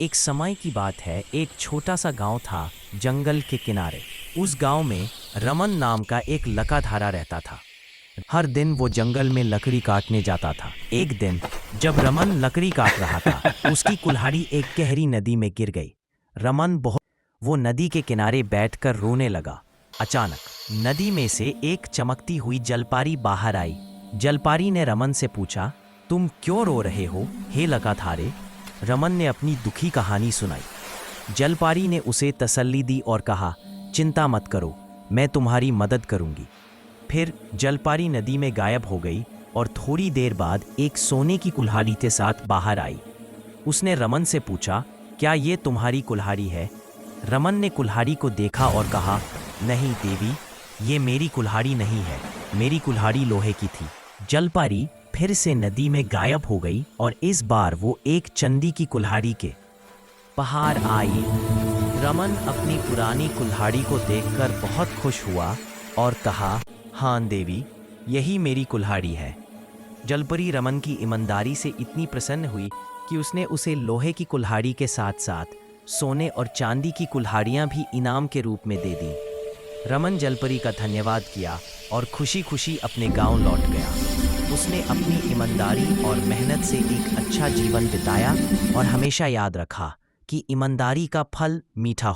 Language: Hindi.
एक समय की बात है, एक छोटा सा गांव था जंगल के किनारे। उस गांव में रमन नाम का एक लकाधारा रहता था। हर दिन वो जंगल में लकड़ी काटने जाता था। एक दिन जब रमन लकड़ी काट रहा था, उसकी कुल्हाड़ी एक गहरी नदी में गिर गई। रमन बहुत वो नदी के किनारे बैठकर रोने लगा। अचानक नदी में से एक चमकती हुई जलपारी बाहर आई। जलपारी ने रमन से पूछा, तुम क्यों रो रहे हो हे लकाधारे? रमन ने अपनी दुखी कहानी सुनाई। जलपारी ने उसे तसल्ली दी और कहा, चिंता मत करो, मैं तुम्हारी मदद करूंगी। फिर जलपारी नदी में गायब हो गई और थोड़ी देर बाद एक सोने की कुल्हाड़ी के साथ बाहर आई। उसने रमन से पूछा, क्या ये तुम्हारी कुल्हाड़ी है? रमन ने कुल्हाड़ी को देखा और कहा, नहीं देवी, ये मेरी कुल्हाड़ी नहीं है, मेरी कुल्हाड़ी लोहे की थी। जलपारी फिर से नदी में गायब हो गई और इस बार वो एक चांदी की कुल्हाड़ी के बाहर आई। रमन अपनी पुरानी कुल्हाड़ी को देखकर बहुत खुश हुआ और कहा, हाँ देवी, यही मेरी कुल्हाड़ी है। जलपरी रमन की ईमानदारी से इतनी प्रसन्न हुई कि उसने उसे लोहे की कुल्हाड़ी के साथ साथ सोने और चांदी की कुल्हाड़ियाँ भी इनाम के रूप में दे दी। रमन जलपरी का धन्यवाद किया और खुशी खुशी अपने गांव लौट गया। उसने अपनी ईमानदारी और मेहनत से एक अच्छा जीवन बिताया और हमेशा याद रखा कि ईमानदारी का फल मीठा